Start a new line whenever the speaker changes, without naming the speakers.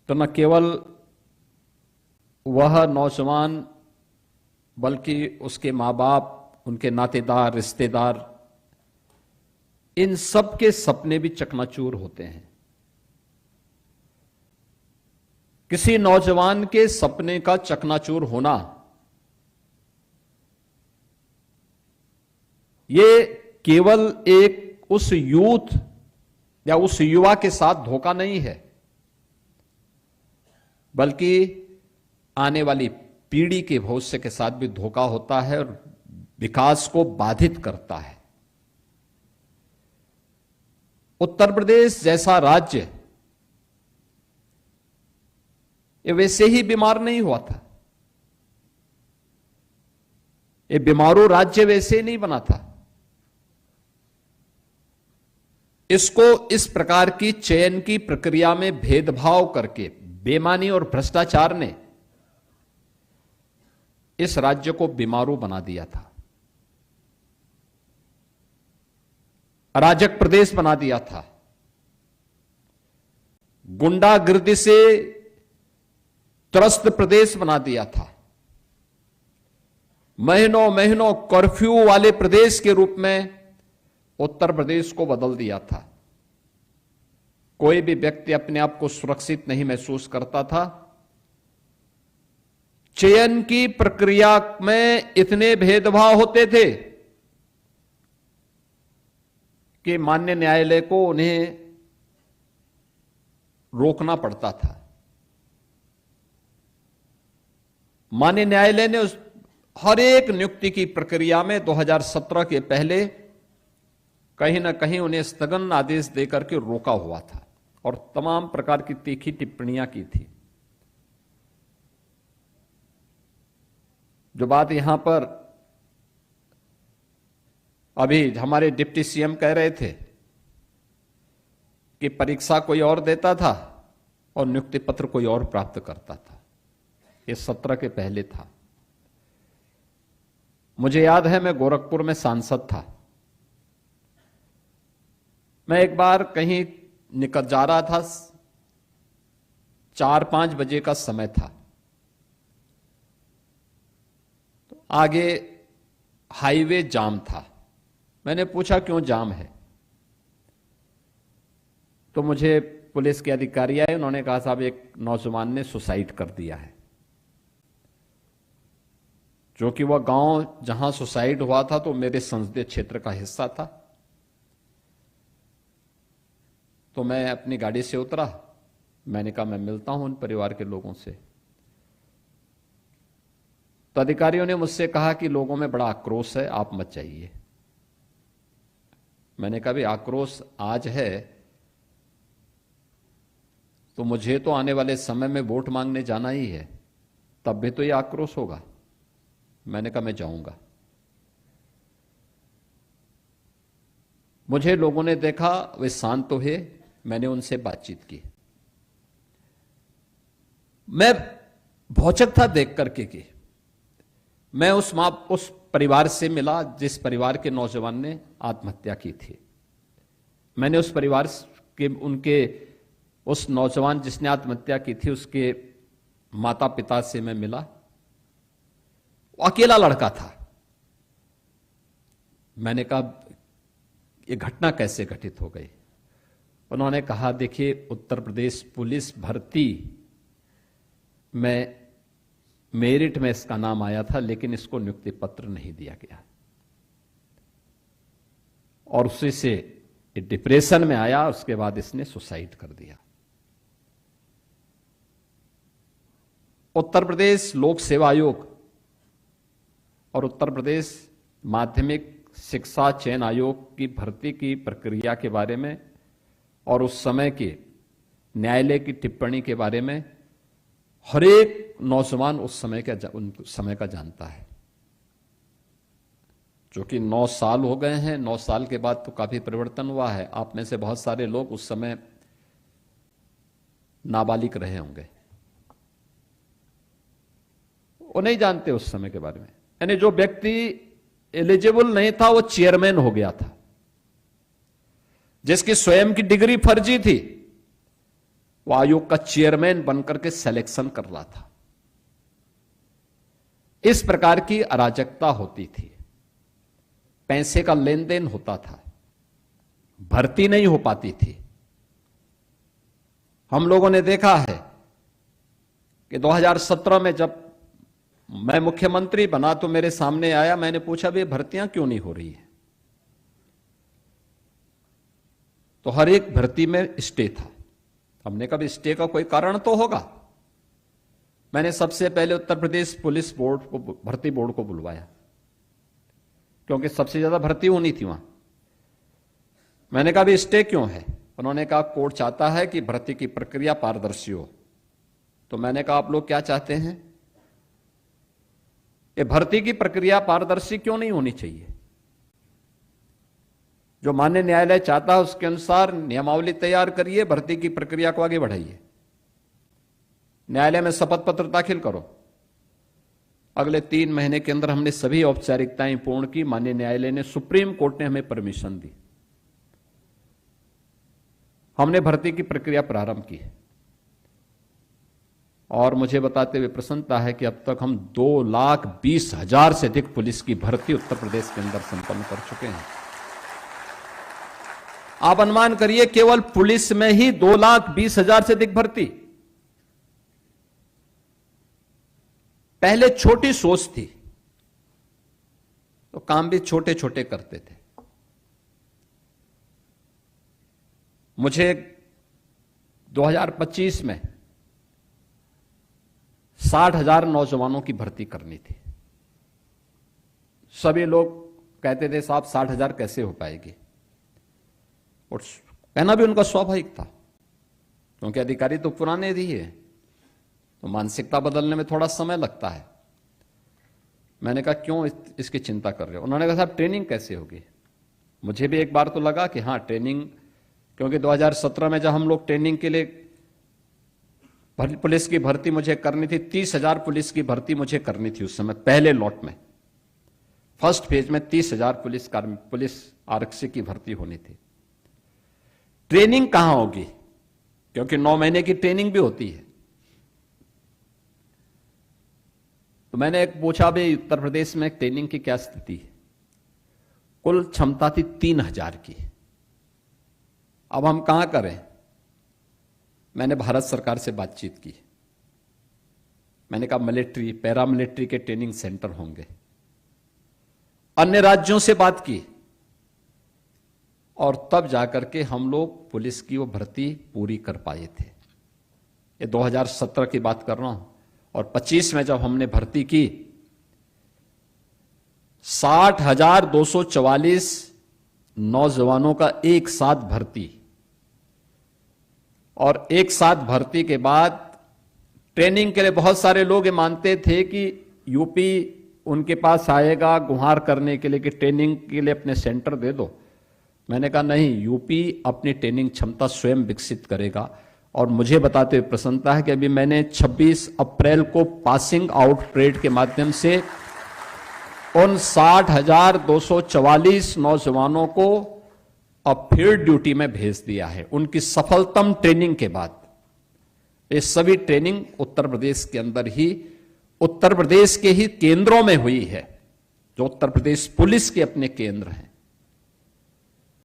तो न केवल वह नौजवान बल्कि उसके मां बाप, उनके नातेदार, रिश्तेदार, इन सब के सपने भी चकनाचूर होते हैं। किसी नौजवान के सपने का चकनाचूर होना ये केवल एक उस यूथ या उस युवा के साथ धोखा नहीं है, बल्कि आने वाली पीढ़ी के भविष्य के साथ भी धोखा होता है और विकास को बाधित करता है। उत्तर प्रदेश जैसा राज्य ये वैसे ही बीमार नहीं हुआ था, ये बीमारू राज्य वैसे ही नहीं बना था। इसको इस प्रकार की चयन की प्रक्रिया में भेदभाव करके, बेईमानी और भ्रष्टाचार ने इस राज्य को बीमारू बना दिया था, अराजक प्रदेश बना दिया था, गुंडागिर्दी से त्रस्त प्रदेश बना दिया था, महीनों महीनों कर्फ्यू वाले प्रदेश के रूप में उत्तर प्रदेश को बदल दिया था। कोई भी व्यक्ति अपने आप को सुरक्षित नहीं महसूस करता था। चयन की प्रक्रिया में इतने भेदभाव होते थे कि माननीय न्यायालय को उन्हें रोकना पड़ता था। माननीय न्यायालय ने उस हर एक नियुक्ति की प्रक्रिया में 2017 के पहले कहीं ना कहीं उन्हें स्थगन आदेश देकर के रोका हुआ था और तमाम प्रकार की तीखी टिप्पणियां की थी। जो बात यहां पर अभी हमारे डिप्टी सीएम कह रहे थे कि परीक्षा कोई और देता था और नियुक्ति पत्र कोई और प्राप्त करता था, ये 17 के पहले था। मुझे याद है मैं गोरखपुर में सांसद था। मैं एक बार कहीं निकल जा रहा था, 4-5 बजे का समय था, तो आगे हाईवे जाम था। मैंने पूछा क्यों जाम है, तो मुझे पुलिस के अधिकारी आए, उन्होंने कहा साहब एक नौजवान ने सुसाइड कर दिया है। जो कि वह गांव जहां सुसाइड हुआ था तो मेरे संसदीय क्षेत्र का हिस्सा था। तो मैं अपनी गाड़ी से उतरा, मैंने कहा मैं मिलता हूं उन परिवार के लोगों से। तो अधिकारियों ने मुझसे कहा कि लोगों में बड़ा आक्रोश है, आप मत जाइए। मैंने कहा भी आक्रोश आज है तो मुझे तो आने वाले समय में वोट मांगने जाना ही है, तब भी तो ये आक्रोश होगा। मैंने कहा मैं जाऊंगा। मुझे लोगों ने देखा वे शांत तो है, मैंने उनसे बातचीत की। मैं भौचक था देख करके कि मैं उस परिवार से मिला जिस परिवार के नौजवान ने आत्महत्या की थी। मैंने उस परिवार के उस नौजवान जिसने आत्महत्या की थी उसके माता पिता से मैं मिला। वो अकेला लड़का था। मैंने कहा ये घटना कैसे घटित हो गई। उन्होंने कहा देखिए उत्तर प्रदेश पुलिस भर्ती में मेरिट में इसका नाम आया था, लेकिन इसको नियुक्ति पत्र नहीं दिया गया और उसी से डिप्रेशन में आया। उसके बाद इसने सुसाइड कर दिया। उत्तर प्रदेश लोक सेवा आयोग और उत्तर प्रदेश माध्यमिक शिक्षा चयन आयोग की भर्ती की प्रक्रिया के बारे में और उस समय के न्यायालय की टिप्पणी के बारे में हर एक नौजवान उस समय का जानता है। जो कि 9 साल हो गए हैं, 9 साल के बाद तो काफी परिवर्तन हुआ है। आप में से बहुत सारे लोग उस समय नाबालिग रहे होंगे, वो नहीं जानते उस समय के बारे में। यानी जो व्यक्ति एलिजिबल नहीं था वो चेयरमैन हो गया था, जिसकी स्वयं की डिग्री फर्जी थी, वो आयोग का चेयरमैन बनकर के सिलेक्शन कर रहा था। इस प्रकार की अराजकता होती थी, पैसे का लेन देन होता था, भर्ती नहीं हो पाती थी। हम लोगों ने देखा है कि 2017 में जब मैं मुख्यमंत्री बना तो मेरे सामने आया, मैंने पूछा भी भर्तियां क्यों नहीं हो रही है, तो हर एक भर्ती में स्टे था। हमने कहा स्टे का कोई कारण तो होगा। मैंने सबसे पहले उत्तर प्रदेश पुलिस बोर्ड को, भर्ती बोर्ड को बुलवाया, क्योंकि सबसे ज्यादा भर्ती होनी थी वहां। मैंने कहा भी स्टे क्यों है? उन्होंने कहा कोर्ट चाहता है कि भर्ती की प्रक्रिया पारदर्शी हो। तो मैंने कहा आप लोग क्या चाहते हैं? ये भर्ती की प्रक्रिया पारदर्शी क्यों नहीं होनी चाहिए? जो माननीय न्यायालय चाहता है उसके अनुसार नियमावली तैयार करिए, भर्ती की प्रक्रिया को आगे बढ़ाइए, न्यायालय में शपथ पत्र दाखिल करो। अगले 3 महीने के अंदर हमने सभी औपचारिकताएं पूर्ण की। माननीय न्यायालय ने, सुप्रीम कोर्ट ने हमें परमिशन दी। हमने भर्ती की प्रक्रिया प्रारंभ की और मुझे बताते हुए प्रसन्नता है कि अब तक हम 2,20,000 से अधिक पुलिस की भर्ती उत्तर प्रदेश के अंदर संपन्न कर चुके हैं। आप अनुमान करिए, केवल पुलिस में ही 2,20,000 से अधिक भर्ती। पहले छोटी सोच थी तो काम भी छोटे छोटे करते थे। मुझे 2025 में 60,000 नौजवानों की भर्ती करनी थी। सभी लोग कहते थे साहब 60,000 कैसे हो पाएगी, और कहना भी उनका स्वाभाविक था, क्योंकि अधिकारी तो पुराने ही है, तो मानसिकता बदलने में थोड़ा समय लगता है। मैंने कहा क्यों इसकी चिंता कर रहे हो? उन्होंने कहा साहब ट्रेनिंग कैसे होगी? मुझे भी एक बार तो लगा कि हाँ ट्रेनिंग, क्योंकि 2017 में जब हम लोग ट्रेनिंग के लिए पुलिस की भर्ती मुझे करनी थी, 30,000 पुलिस की भर्ती मुझे करनी थी उस समय, पहले लॉट में, फर्स्ट फेज में 30,000 पुलिस आरक्षी की भर्ती होनी थी। ट्रेनिंग कहां होगी? क्योंकि 9 महीने की ट्रेनिंग भी होती है। तो मैंने एक पूछा भाई उत्तर प्रदेश में ट्रेनिंग की क्या स्थिति है? कुल क्षमता थी 3,000 की। अब हम कहां करें? मैंने भारत सरकार से बातचीत की। मैंने कहा मिलिट्री, पैरामिलिट्री के ट्रेनिंग सेंटर होंगे। अन्य राज्यों से बात की और तब जाकर के हम लोग पुलिस की वो भर्ती पूरी कर पाए थे। ये 2017 की बात कर रहा हूं। और 25 में जब हमने भर्ती की, 60,244 नौजवानों का एक साथ भर्ती, और एक साथ भर्ती के बाद ट्रेनिंग के लिए बहुत सारे लोग ये मानते थे कि यूपी उनके पास आएगा गुहार करने के लिए कि ट्रेनिंग के लिए अपने सेंटर दे दो। मैंने कहा नहीं, यूपी अपनी ट्रेनिंग क्षमता स्वयं विकसित करेगा। और मुझे बताते हुए प्रसन्नता है कि अभी मैंने 26 अप्रैल को पासिंग आउट परेड के माध्यम से उन 60,244 नौजवानों को अब फील्ड ड्यूटी में भेज दिया है, उनकी सफलतम ट्रेनिंग के बाद। ये सभी ट्रेनिंग उत्तर प्रदेश के अंदर ही, उत्तर प्रदेश के ही केंद्रों में हुई है, जो उत्तर प्रदेश पुलिस के अपने केंद्र हैं।